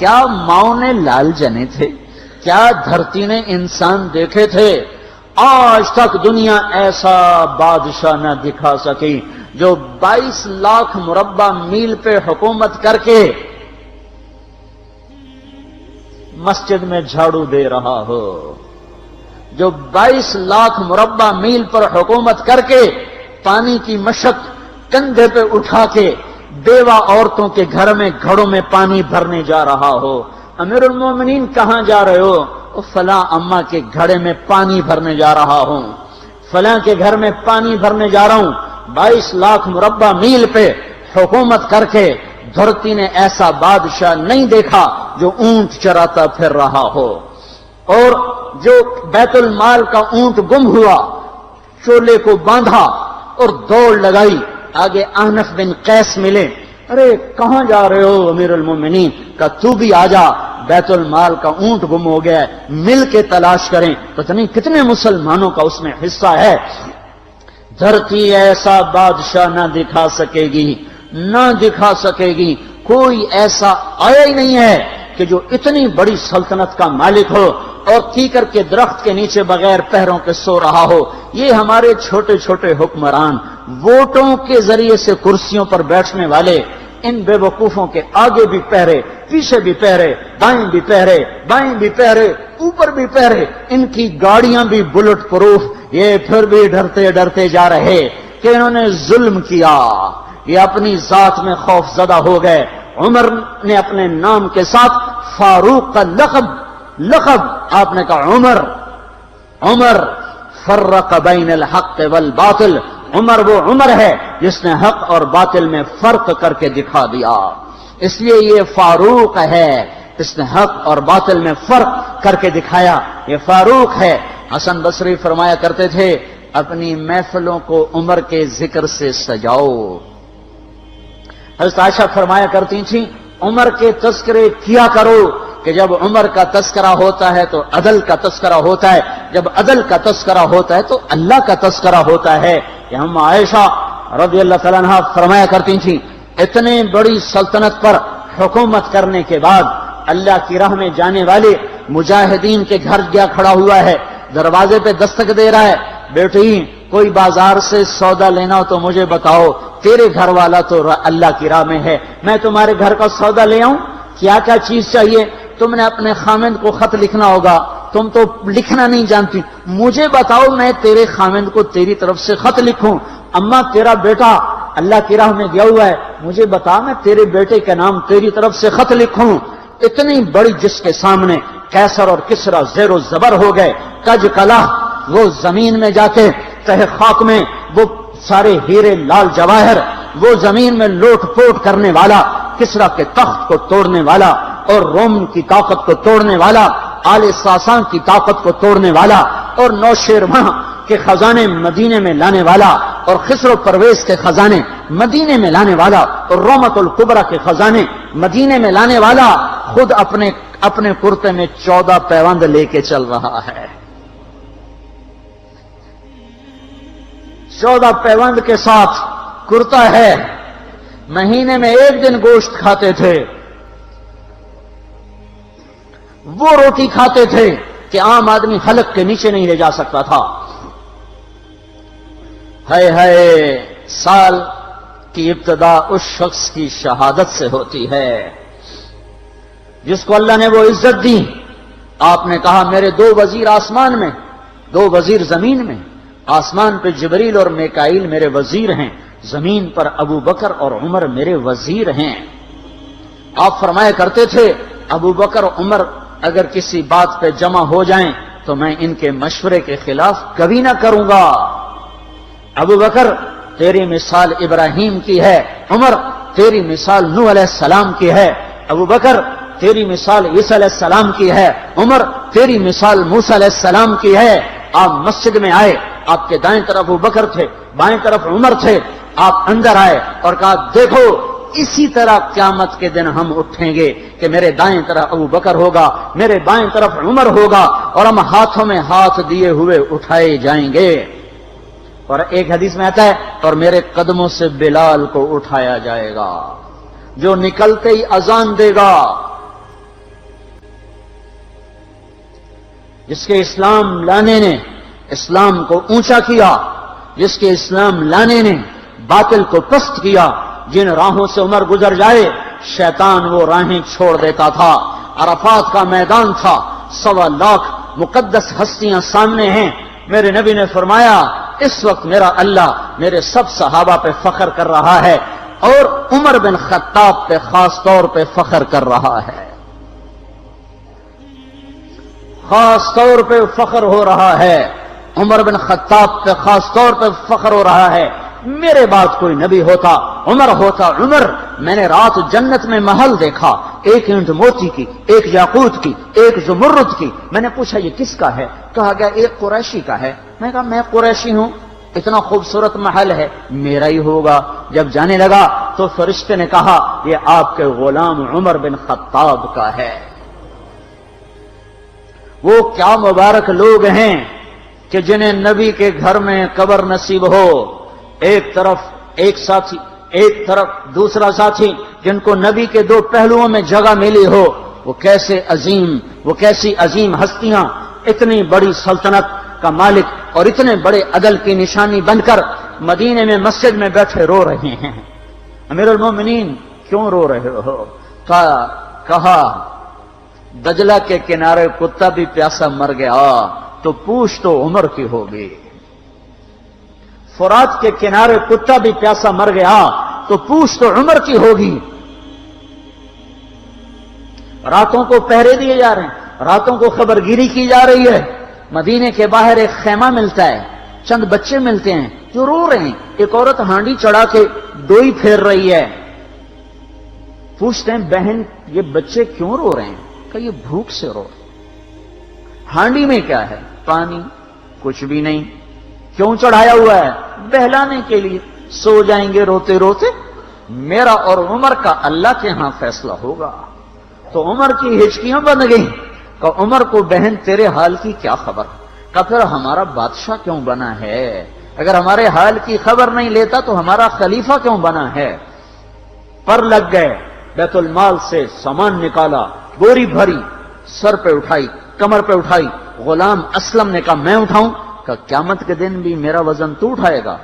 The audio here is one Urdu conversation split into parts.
کیا ماؤں نے لال جنے تھے؟ کیا دھرتی نے انسان دیکھے تھے؟ آج تک دنیا ایسا بادشاہ نہ دکھا سکی جو 22 لاکھ مربع میل پہ حکومت کر کے مسجد میں جھاڑو دے رہا ہو، جو 22 لاکھ مربع میل پر حکومت کر کے پانی کی مشق کندھے پہ اٹھا کے بیوہ عورتوں کے گھر میں گھڑوں میں پانی بھرنے جا رہا ہو۔ امیر المومنین کہاں جا رہے ہو؟ فلاں اماں کے گھڑے میں پانی بھرنے جا رہا ہوں، فلاں کے گھر میں پانی بھرنے جا رہا ہوں۔ 22 لاکھ مربع میل پہ حکومت کر کے دھرتی نے ایسا بادشاہ نہیں دیکھا جو اونٹ چراتا پھر رہا ہو، اور جو بیت المال کا اونٹ گم ہوا، چولے کو باندھا اور دوڑ لگائی، آگے احنف بن قیس ملے، ارے کہاں جا رہے ہو امیر المومنین؟ کہ تو بھی آ جا، بیت المال کا اونٹ گم ہو گیا ہے، مل کے تلاش کریں۔ پتہ نہیں کتنے مسلمانوں کا اس میں حصہ ہے۔ دھرتی ایسا بادشاہ نہ دکھا سکے گی، نہ دکھا سکے گی، کوئی ایسا آیا ہی نہیں ہے کہ جو اتنی بڑی سلطنت کا مالک ہو اور کیکر کے درخت کے نیچے بغیر پہروں کے سو رہا ہو۔ یہ ہمارے چھوٹے چھوٹے حکمران، ووٹوں کے ذریعے سے کرسیوں پر بیٹھنے والے، ان بے وقوفوں کے آگے بھی پہرے، پیچھے بھی پہرے، دائیں بھی پہرے، بائیں بھی پہرے، اوپر بھی پہرے، ان کی گاڑیاں بھی بلٹ پروف، یہ پھر بھی ڈرتے ڈرتے جا رہے کہ انہوں نے ظلم کیا، یہ اپنی ذات میں خوف زدہ ہو گئے۔ عمر نے اپنے نام کے ساتھ فاروق کا لقب آپ نے کہا عمر فرق بین الحق والباطل، عمر وہ عمر ہے جس نے حق اور باطل میں فرق کر کے دکھا دیا، اس لیے یہ فاروق ہے، اس نے حق اور باطل میں فرق کر کے دکھایا، یہ فاروق ہے۔ حسن بصری فرمایا کرتے تھے اپنی محفلوں کو عمر کے ذکر سے سجاؤ۔ حضرت عائشہ فرمایا کرتی تھیں عمر کے تذکرے کیا کرو کہ جب عمر کا تذکرہ ہوتا ہے تو عدل کا تذکرہ ہوتا ہے، جب عدل کا تذکرہ ہوتا ہے تو اللہ کا تذکرہ ہوتا ہے۔ کہ ہم عائشہ رضی اللہ تعالیٰ عنہا فرمایا کرتی تھیں اتنے بڑی سلطنت پر حکومت کرنے کے بعد اللہ کی راہ میں جانے والے مجاہدین کے گھر گیا کھڑا ہوا ہے، دروازے پہ دستک دے رہا ہے، بیٹی کوئی بازار سے سودا لینا ہو تو مجھے بتاؤ، تیرے گھر والا تو اللہ کی راہ میں ہے، میں تمہارے گھر کا سودا لے آؤں، کیا کیا چیز چاہیے؟ تم نے اپنے خامند کو خط لکھنا ہوگا، تم تو لکھنا نہیں جانتی، مجھے بتاؤ میں تیرے خامند کو تیری طرف سے خط لکھوں۔ اماں تیرا بیٹا اللہ کی راہ میں گیا ہوا ہے، مجھے بتا میں تیرے بیٹے کے نام تیری طرف سے خط لکھوں۔ اتنی بڑی جس کے سامنے قیصر اور کسرا زیر و زبر ہو گئے، کج کلا، وہ زمین میں جا کے تہ خاک میں وہ سارے ہیرے لال جواہر، وہ زمین میں لوٹ پوٹ کرنے والا، کسرا کے تخت کو توڑنے والا اور روم کی طاقت کو توڑنے والا، آل ساسان کی طاقت کو توڑنے والا اور نوشیروان کے خزانے مدینے میں لانے والا اور خسرو پرویز کے خزانے مدینے میں لانے والا اور رومت الکبرا کے خزانے مدینے میں لانے والا خود اپنے کرتے میں 14 پیوند لے کے چل رہا ہے۔ 14 پیوند کے ساتھ کرتا ہے، مہینے میں 1 دن گوشت کھاتے تھے، وہ روٹی کھاتے تھے کہ عام آدمی حلق کے نیچے نہیں لے جا سکتا تھا۔ ہے سال کی ابتدا اس شخص کی شہادت سے ہوتی ہے جس کو اللہ نے وہ عزت دی۔ آپ نے کہا میرے 2 وزیر آسمان میں، 2 وزیر زمین میں، آسمان پہ جبریل اور میکائیل میرے وزیر ہیں، زمین پر ابو بکر اور عمر میرے وزیر ہیں۔ آپ فرمایا کرتے تھے ابو بکر عمر اگر کسی بات پہ جمع ہو جائیں تو میں ان کے مشورے کے خلاف کبھی نہ کروں گا۔ ابو بکر تیری مثال ابراہیم کی ہے، عمر تیری مثال نوح علیہ السلام کی ہے، ابو بکر تیری مثال عیسیٰ علیہ السلام کی ہے، عمر تیری مثال موسیٰ علیہ السلام کی ہے۔ آپ مسجد میں آئے، آپ کے دائیں طرف ابو بکر تھے، بائیں طرف عمر تھے، آپ اندر آئے اور کہا دیکھو اسی طرح قیامت کے دن ہم اٹھیں گے کہ میرے دائیں طرف ابو بکر ہوگا، میرے بائیں طرف عمر ہوگا اور ہم ہاتھوں میں ہاتھ دیے ہوئے اٹھائے جائیں گے۔ اور ایک حدیث میں آتا ہے اور میرے قدموں سے بلال کو اٹھایا جائے گا جو نکلتے ہی اذان دے گا، جس کے اسلام لانے نے اسلام کو اونچا کیا، جس کے اسلام لانے نے باطل کو پست کیا، جن راہوں سے عمر گزر جائے شیطان وہ راہیں چھوڑ دیتا تھا۔ عرفات کا میدان تھا، 1.25 لاکھ مقدس ہستیاں سامنے ہیں۔ میرے نبی نے فرمایا اس وقت میرا اللہ میرے سب صحابہ پہ فخر کر رہا ہے اور عمر بن خطاب پہ خاص طور پہ فخر کر رہا ہے، خاص طور پہ فخر ہو رہا ہے، عمر بن خطاب پہ خاص طور پہ فخر ہو رہا ہے۔ میرے بعد کوئی نبی ہوتا عمر ہوتا۔ عمر، میں نے رات جنت میں محل دیکھا، ایک اینٹ موتی کی، ایک یاقوت کی، ایک زمرد کی۔ میں نے پوچھا یہ کس کا ہے؟ کہا گیا ایک قریشی کا ہے۔ میں کہا میں قریشی ہوں، اتنا خوبصورت محل ہے، میرا ہی ہوگا۔ جب جانے لگا تو فرشتے نے کہا یہ آپ کے غلام عمر بن خطاب کا ہے۔ وہ کیا مبارک لوگ ہیں کہ جنہیں نبی کے گھر میں قبر نصیب ہو، ایک طرف ایک ساتھی، ایک طرف دوسرا ساتھی، جن کو نبی کے دو پہلوؤں میں جگہ ملی ہو۔ وہ کیسی عظیم ہستیاں، اتنی بڑی سلطنت کا مالک اور اتنے بڑے عدل کی نشانی بن کر مدینے میں مسجد میں بیٹھے رو رہے ہیں۔ امیر المومنین کیوں رو رہے ہو؟ کہا دجلہ کے کنارے کتا بھی پیاسا مر گیا تو پوچھ تو عمر کی ہوگی، فرات کے کنارے کتا بھی پیاسا مر گیا تو پوچھ تو عمر کی ہوگی۔ راتوں کو پہرے دیے جا رہے ہیں، راتوں کو خبرگیری کی جا رہی ہے۔ مدینے کے باہر ایک خیمہ ملتا ہے، چند بچے ملتے ہیں جو رو رہے ہیں۔ ایک عورت ہانڈی چڑھا کے ڈوئی پھیر رہی ہے۔ پوچھتے ہیں بہن یہ بچے کیوں رو رہے ہیں؟ کہ یہ بھوک سے رو رہے ہیں۔ ہانڈی میں کیا ہے؟ پانی، کچھ بھی نہیں۔ کیوں چڑھایا ہوا ہے؟ بہلانے کے لیے۔ سو جائیں گے روتے روتے، میرا اور عمر کا اللہ کے ہاں فیصلہ ہوگا۔ تو عمر کی ہچکیاں بن گئیں کہ عمر کو بہن تیرے حال کی کیا خبر؟ کہ پھر ہمارا بادشاہ کیوں بنا ہے؟ اگر ہمارے حال کی خبر نہیں لیتا تو ہمارا خلیفہ کیوں بنا ہے؟ پر لگ گئے، بیت المال سے سامان نکالا، بوری بھری، سر پہ اٹھائی، کمر پہ اٹھائی۔ غلام اسلم نے کہا میں اٹھاؤں؟ کہ قیامت کے دن بھی میرا وزن تو اٹھائے گا۔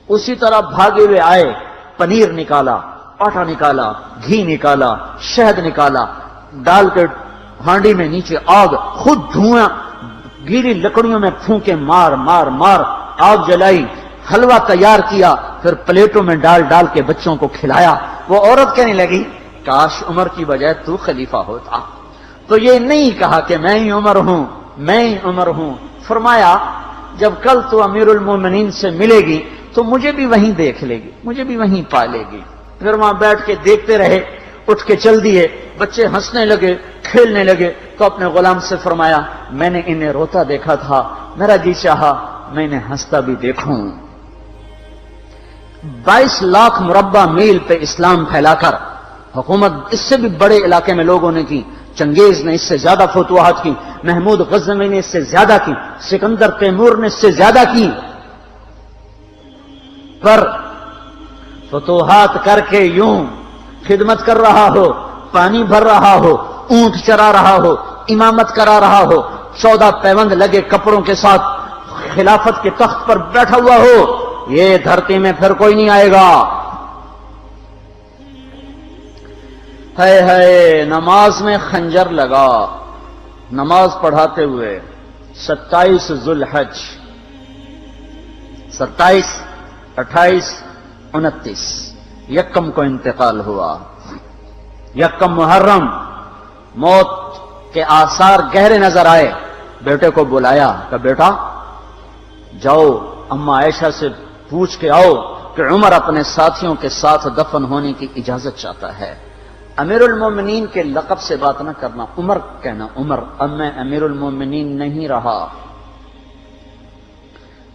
اسی طرح بھاگے ہوئے آئے، پنیر نکالا، آٹا نکالا، گھی نکالا، شہد نکالا، ڈال کے ہانڈی میں نیچے آگ، خود دھواں، گیلی لکڑیوں میں پھونکے مار مار مار آگ جلائی، حلوہ تیار کیا، پھر پلیٹوں میں ڈال ڈال کے بچوں کو کھلایا۔ وہ عورت کہنے لگی کاش عمر کی بجائے تو خلیفہ ہوتا۔ تو یہ نہیں کہا کہ میں ہی عمر ہوں، میں ہی عمر ہوں۔ فرمایا جب کل تو امیر المومنین سے ملے گی تو مجھے بھی وہیں دیکھ لے گی، مجھے بھی وہیں پا لے گی۔ پھر وہاں بیٹھ کے دیکھتے رہے، اٹھ کے چل دیے۔ بچے ہنسنے لگے، کھیلنے لگے، تو اپنے غلام سے فرمایا میں نے انہیں روتا دیکھا تھا، میرا جی چاہا میں انہیں ہنستا بھی دیکھوں۔ 22 لاکھ مربع میل پہ اسلام پھیلا کر حکومت اس سے بھی بڑے علاقے میں لوگوں نے کی۔ چنگیز نے اس سے زیادہ فتوحات کی، محمود غزنوی نے اس سے زیادہ کی، سکندر تیمور نے اس سے زیادہ کی۔ پر فتوحات کر کے یوں خدمت کر رہا ہو، پانی بھر رہا ہو، اونٹ چرا رہا ہو، امامت کرا رہا ہو، 14 پیوند لگے کپڑوں کے ساتھ خلافت کے تخت پر بیٹھا ہوا ہو، یہ دھرتی میں پھر کوئی نہیں آئے گا۔ ہے نماز میں خنجر لگا، نماز پڑھاتے ہوئے 27 ذوالحج، 27، 28، 29 یکم کو انتقال ہوا۔ یکم محرم موت کے آثار گہرے نظر آئے۔ بیٹے کو بلایا کہ بیٹا جاؤ اما عائشہ سے پوچھ کے آؤ کہ عمر اپنے ساتھیوں کے ساتھ دفن ہونے کی اجازت چاہتا ہے۔ امیر المومنین کے لقب سے بات نہ کرنا، عمر کہنا، عمر، اب میں امیر المومنین نہیں رہا۔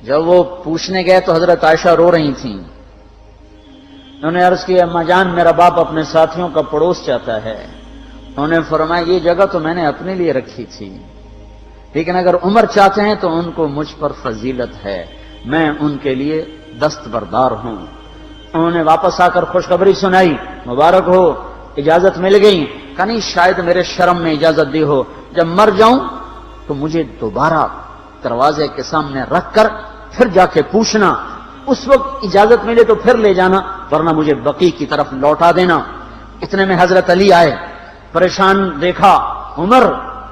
جب وہ پوچھنے گئے تو حضرت عائشہ رو رہی تھیں۔ انہوں نے عرض کی اما جان میرا باپ اپنے ساتھیوں کا پڑوس چاہتا ہے۔ انہوں نے فرمایا یہ جگہ تو میں نے اپنے لیے رکھی تھی، لیکن اگر عمر چاہتے ہیں تو ان کو مجھ پر فضیلت ہے، میں ان کے لیے دستبردار ہوں۔ انہوں نے واپس آ کر خوشخبری سنائی، مبارک ہو اجازت مل گئی۔ کہ نہیں شاید میرے شرم میں اجازت دی ہو، جب مر جاؤں تو تو مجھے دوبارہ دروازے کے سامنے رکھ کر پھر جا کے پوچھنا، اس وقت اجازت ملے تو پھر لے جانا، ورنہ مجھے بقیع کی طرف لوٹا دینا۔ اتنے میں حضرت علی آئے، پریشان دیکھا، عمر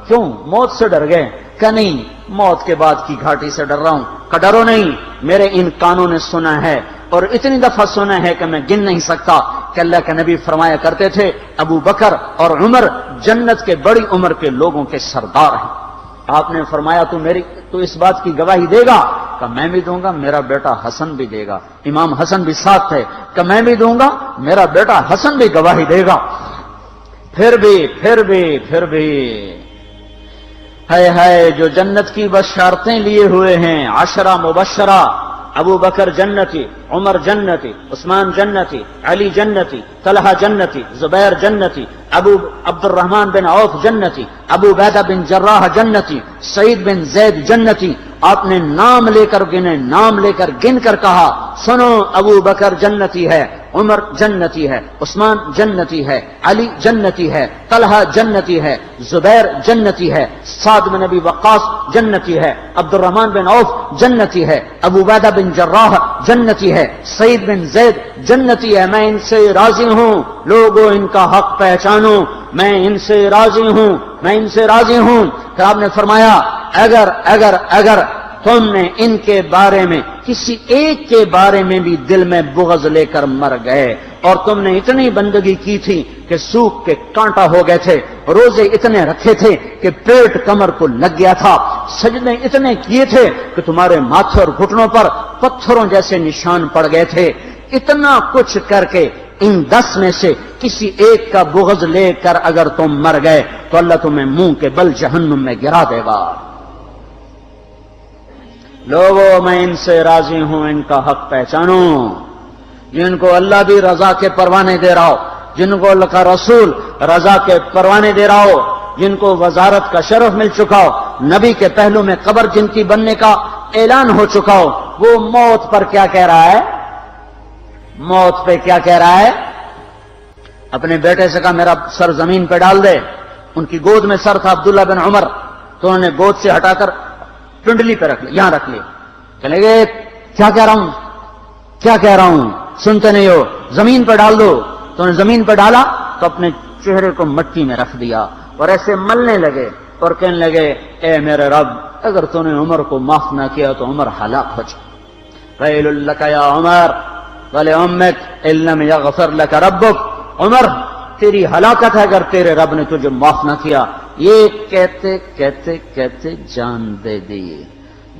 کیوں موت سے ڈر گئے؟ کہ نہیں، موت کے بعد کی گھاٹی سے ڈر رہا ہوں۔ کہ ڈرو نہیں، میرے ان کانوں نے سنا ہے اور اتنی دفعہ سنا ہے کہ میں گن نہیں سکتا کہ اللہ کے نبی فرمایا کرتے تھے ابو بکر اور عمر جنت کے بڑی عمر کے لوگوں کے سردار ہیں۔ آپ نے فرمایا تو اس بات کی گواہی دے گا؟ کہ میں بھی دوں گا، میرا بیٹا حسن بھی دے گا۔ امام حسن بھی ساتھ تھے۔ کہ میں بھی دوں گا، میرا بیٹا حسن بھی گواہی دے گا۔ پھر بھی ہے جو جنت کی بشارتیں لیے ہوئے ہیں، 10 مبشرہ، ابو بکر جنتی، عمر جنتی، عثمان جنتی، علی جنتی، طلحہ جنتی، زبیر جنتی، ابو عبد الرحمن بن عوف جنتی، ابو عبیدہ بن جراح جنتی، سعید بن زید جنتی۔ آپ نے نام لے کر گنے، نام لے کر گن کر کہا، سنو ابو بکر جنتی ہے، عمر جنتی ہے، عثمان جنتی ہے، علی جنتی ہے، طلحہ جنتی ہے، زبیر جنتی ہے، سعد بن ابی وقاص جنتی ہے، عبد الرحمن بن عوف جنتی ہے، ابو عبیدہ بن جراح جنتی ہے، سعید بن زید جنتی ہے۔ میں ان سے راضی ہوں، لوگوں ان کا حق پہچانو، میں ان سے راضی ہوں، میں ان سے راضی ہوں۔ پھر آپ نے فرمایا اگر تم نے ان کے بارے میں کسی ایک کے بارے میں بھی دل میں بغض لے کر مر گئے، اور تم نے اتنی بندگی کی تھی کہ سوکھ کے کانٹا ہو گئے تھے، روزے اتنے رکھے تھے کہ پیٹ کمر کو لگ گیا تھا، سجدے اتنے کیے تھے کہ تمہارے ماتھے اور گھٹنوں پر پتھروں جیسے نشان پڑ گئے تھے، اتنا کچھ کر کے ان 10 میں سے کسی ایک کا بغض لے کر اگر تم مر گئے تو اللہ تمہیں منہ کے بل جہنم میں گرا دے گا۔ لوگوں میں ان سے راضی ہوں، ان کا حق پہچانو، جن کو اللہ بھی رضا کے پروانے دے رہا ہو، جن کو اللہ کا رسول رضا کے پروانے دے رہا ہو، جن کو وزارت کا شرف مل چکا ہو، نبی کے پہلو میں قبر جن کی بننے کا اعلان ہو چکا ہو، وہ موت پر کیا کہہ رہا ہے؟ موت پہ کیا کہہ رہا ہے؟ اپنے بیٹے سے کہا میرا سر زمین پہ ڈال دے۔ ان کی گود میں سر تھا عبداللہ بن عمر، تو انہوں نے گود سے ہٹا کر پنڈلی پہ رکھ لیا، یہاں رکھ لیا۔ چلے گئے، کیا کہہ رہا ہوں سنتے نہیں ہو، زمین پہ ڈال دو۔ تو انہوں نے زمین پہ ڈالا تو اپنے چہرے کو مٹی میں رکھ دیا اور ایسے ملنے لگے اور کہنے لگے، اے میرے رب، اگر تو نے عمر کو معاف نہ کیا تو عمر ہلاک ہو جائے۔ ویل لک یا عمر ولامک ان لم یغفر لک ربک، عمر تیری ہلاکت ہے اگر تیرے رب نے تجھے معاف نہ کیا۔ یہ کہتے کہتے کہتے جان دے دی۔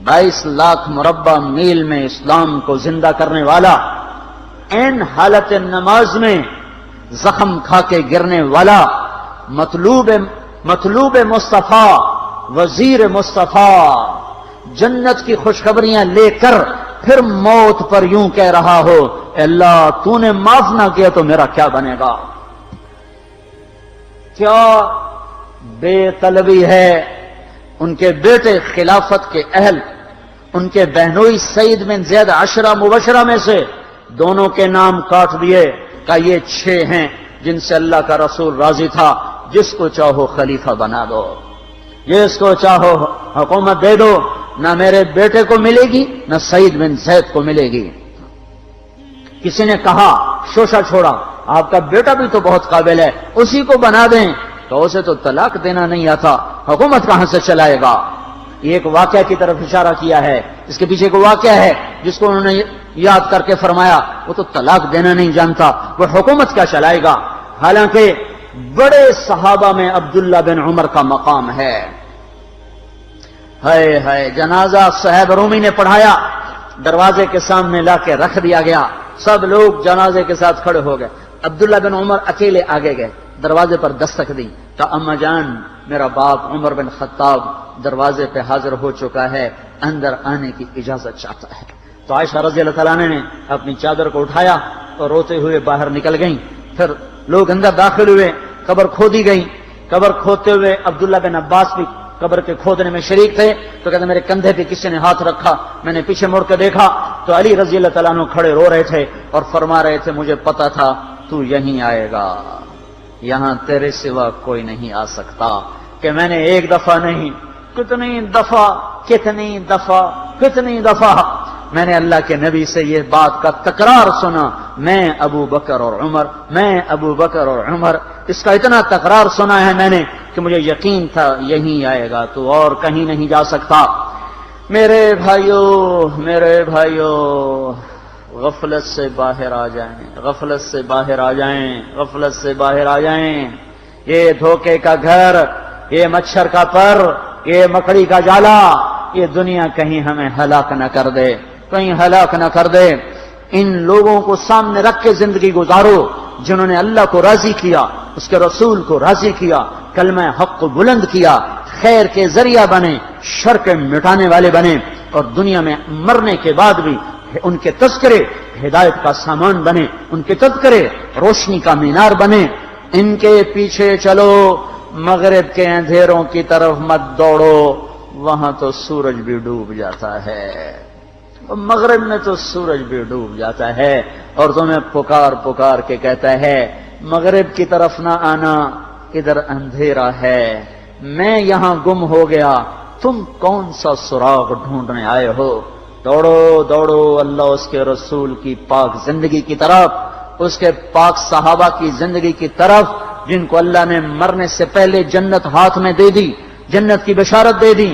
22 لاکھ مربع میل میں اسلام کو زندہ کرنے والا، این حالت نماز میں زخم کھا کے گرنے والا، مطلوب مصطفیٰ، وزیر مصطفیٰ، جنت کی خوشخبریاں لے کر پھر موت پر یوں کہہ رہا ہو، اے اللہ تو نے معاف نہ کیا تو میرا کیا بنے گا؟ کیا بے طلبی ہے۔ ان کے بیٹے خلافت کے اہل، ان کے بہنوئی سعید بن زید 10 مبشرہ میں سے دونوں کے نام کاٹ دیے، کہ یہ 6 ہیں جن سے اللہ کا رسول راضی تھا، جس کو چاہو خلیفہ بنا دو، جس کو چاہو حکومت دے دو، نہ میرے بیٹے کو ملے گی نہ سعید بن زید کو ملے گی۔ کسی نے کہا شوشہ چھوڑا، آپ کا بیٹا بھی تو بہت قابل ہے، اسی کو بنا دیں۔ تو اسے تو طلاق دینا نہیں آتا، حکومت کہاں سے چلائے گا؟ یہ ایک واقعہ کی طرف اشارہ کیا ہے، اس کے پیچھے ایک واقعہ ہے جس کو انہوں نے یاد کر کے فرمایا، وہ تو طلاق دینا نہیں جانتا، وہ حکومت کیا چلائے گا؟ حالانکہ بڑے صحابہ میں عبداللہ بن عمر کا مقام ہے۔ ہے جنازہ صہیب رومی نے پڑھایا، دروازے کے سامنے لا کے رکھ دیا گیا، سب لوگ جنازے کے ساتھ کھڑے ہو گئے، عبداللہ بن عمر اکیلے آگے گئے، دروازے پر دستک دی تو اما جان میرا باپ عمر بن خطاب دروازے پہ حاضر ہو چکا ہے، اندر آنے کی اجازت چاہتا ہے۔ تو عائشہ رضی اللہ تعالیٰ نے اپنی چادر کو اٹھایا اور روتے ہوئے باہر نکل گئیں۔ پھر لوگ اندر داخل ہوئے، قبر کھودی گئی، قبر کھودتے ہوئے عبداللہ بن عباس بھی قبر کے کھودنے میں شریک تھے، تو کہتے میرے کندھے پہ کسی نے ہاتھ رکھا، میں نے پیچھے مڑ کے دیکھا تو علی رضی اللہ تعالیٰ عنہ کھڑے رو رہے تھے اور فرما رہے تھے مجھے پتا تھا تو یہیں آئے گا، یہاں تیرے سوا کوئی نہیں آ سکتا، کہ میں نے ایک دفعہ نہیں کتنی دفعہ میں نے اللہ کے نبی سے یہ بات کا تکرار سنا، میں ابو بکر اور عمر، اس کا اتنا تکرار سنا ہے میں نے کہ مجھے یقین تھا یہیں آئے گا، تو اور کہیں نہیں جا سکتا۔ میرے بھائیو غفلت سے باہر آ جائیں، یہ دھوکے کا گھر، یہ مچھر کا پر، یہ مکڑی کا جالا، یہ دنیا کہیں ہمیں ہلاک نہ کر دے۔ ان لوگوں کو سامنے رکھ کے زندگی گزارو جنہوں نے اللہ کو راضی کیا، اس کے رسول کو راضی کیا، کلمہ حق کو بلند کیا، خیر کے ذریعہ بنے، شر کے مٹانے والے بنے، اور دنیا میں مرنے کے بعد بھی ان کے تذکرے ہدایت کا سامان بنے، ان کے تذکرے روشنی کا مینار بنے۔ ان کے پیچھے چلو، مغرب کے اندھیروں کی طرف مت دوڑو، وہاں تو سورج بھی ڈوب جاتا ہے، مغرب میں تو سورج بھی ڈوب جاتا ہے، اور تمہیں پکار کے کہتا ہے مغرب کی طرف نہ آنا، ادھر اندھیرا ہے، میں یہاں گم ہو گیا، تم کون سا سراغ ڈھونڈنے آئے ہو؟ دوڑو اللہ اس کے رسول کی پاک زندگی کی طرف، اس کے پاک صحابہ کی زندگی کی طرف، جن کو اللہ نے مرنے سے پہلے جنت ہاتھ میں دے دی، جنت کی بشارت دے دی۔